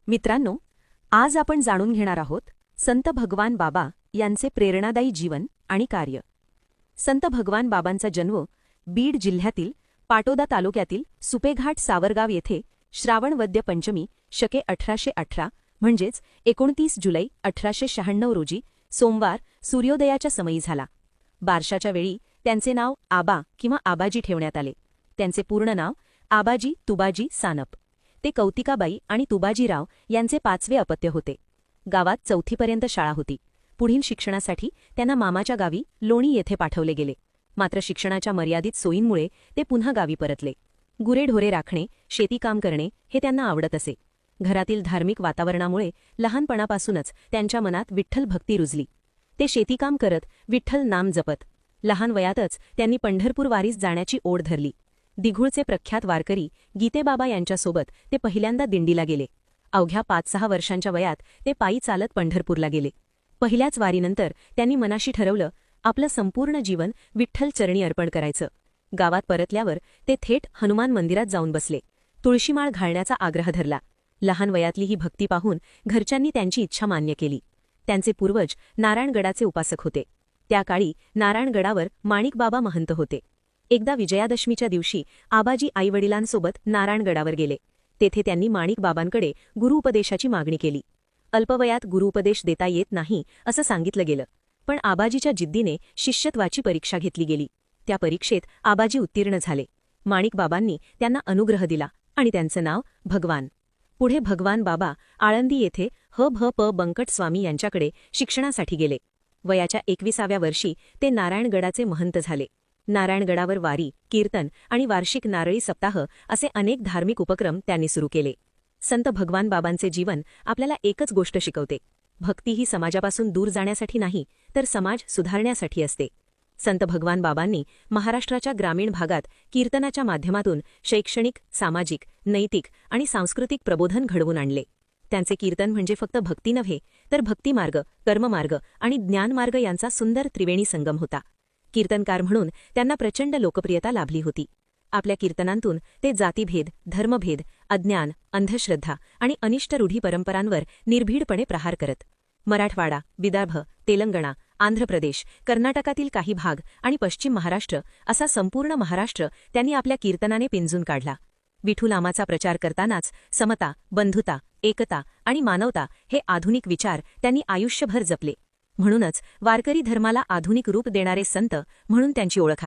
मित्रांनो, आज आपण जाणून घेणार आहोत संत भगवान बाबा यांचे प्रेरणादायी जीवन आणि कार्य. संत भगवान बाबांचा जन्म बीड जिल्ह्यातील पाटोदा तालुक्यातील सुपेघाट सावरगाव येथे श्रावण वद्य पंचमी शके 1818 म्हणजेच 29 जुलै 1896 रोजी सोमवार सूर्योदयाच्या समयी झाला. बारशाच्या वेळी त्यांचे नाव आबा किंवा आबाजी ठेवण्यात आले. त्यांचे पूर्ण नाव आबाजी तुबाजी सानप. ते कौतिकाबाई आणि तुबाजीराव यांचे 5वे अपत्य होते. गावात 4थीपर्यंत शाळा होती. पुढील शिक्षणासाठी त्यांना मामाच्या गावी लोणी येथे पाठवले गेले. मात्र शिक्षणाच्या मर्यादित सोयींमुळे ते पुन्हा गावी परतले. गुरेढोरे राखणे, शेतीकाम करणे हे त्यांना आवडत असे. घरातील धार्मिक वातावरणामुळे लहानपणापासूनच त्यांच्या मनात विठ्ठल भक्ती रुजली. ते शेतीकाम करत विठ्ठल नाम जपत. लहान वयातच त्यांनी पंढरपूर वारीस जाण्याची ओढ धरली. दिघूळचे प्रख्यात वारकरी गीतेबाबा यांच्यासोबत ते पहिल्यांदा दिंडीला गेले. अवघ्या 5-6 वर्षांच्या वयात ते पायी चालत पंढरपूरला गेले. पहिल्याच वारीनंतर त्यांनी मनाशी ठरवलं, आपलं संपूर्ण जीवन विठ्ठल चरणी अर्पण करायचं. गावात परतल्यावर ते थेट हनुमान मंदिरात जाऊन बसले. तुळशीमाळ घालण्याचा आग्रह धरला. लहान वयातली ही भक्ती पाहून घरच्यांनी त्यांची इच्छा मान्य केली. त्यांचे पूर्वज नारायणगडाचे उपासक होते. त्या काळी नारायणगडावर माणिकबाबा महंत होते. एकदा विजयादशमीच्या दिवशी आबाजी आईवडिलांसोबत नारायणगडावर गेले. तेथे त्यांनी माणिकबाबांकडे गुरुउपदेशाची मागणी केली. अल्पवयात गुरुउपदेश देता येत नाही असं सांगितलं गेलं. पण आबाजीच्या जिद्दीने शिष्यत्वाची परीक्षा घेतली गेली. त्या परीक्षेत आबाजी उत्तीर्ण झाले. माणिकबाबांनी त्यांना अनुग्रह दिला आणि त्यांचं नाव भगवान. पुढे भगवान बाबा आळंदी येथे ह.भ.प. बंकट स्वामी यांच्याकडे शिक्षणासाठी गेले. वयाच्या 21व्या वर्षी ते नारायणगडाचे महंत झाले. नारायणगडावर वारी, कीर्तन आणि वार्षिक नारळी सप्ताह असे अनेक धार्मिक उपक्रम त्यांनी सुरू केले. संत भगवान बाबांचे जीवन आपल्याला एकच गोष्ट शिकवते, भक्ती ही समाजापासून दूर जाण्यासाठी नाही, तर समाज सुधारण्यासाठी असते. संत भगवान बाबांनी महाराष्ट्राच्या ग्रामीण भागात कीर्तनाच्या माध्यमातून शैक्षणिक, सामाजिक, नैतिक आणि सांस्कृतिक प्रबोधन घडवून आणले. त्यांचे कीर्तन म्हणजे फक्त भक्ती नव्हे, तर भक्तिमार्ग, कर्ममार्ग आणि ज्ञानमार्ग यांचा सुंदर त्रिवेणी संगम होता. कीर्तनकार म्हणून त्यांना प्रचंड लोकप्रियता लाभली होती. आपल्या कीर्तनांतून ते जातीभेद, धर्मभेद, अज्ञान, अंधश्रद्धा आणि अनिष्ट रूढी परंपरांवर निर्भीडपणे प्रहार करत. मराठवाडा, विदर्भ, तेलंगणा, आंध्र प्रदेश, कर्नाटकातील काही भाग आणि पश्चिम महाराष्ट्र असा संपूर्ण महाराष्ट्र त्यांनी आपल्या कीर्तनाने पिंजून काढला. विठुनामाचा प्रचार करतानाच समता, बंधुता, एकता आणि मानवता हे आधुनिक विचार त्यांनी आयुष्यभर जपले. म्हणूनच वारकरी धर्माला आधुनिक रूप देणारे संत म्हणून त्यांची ओळख आहे.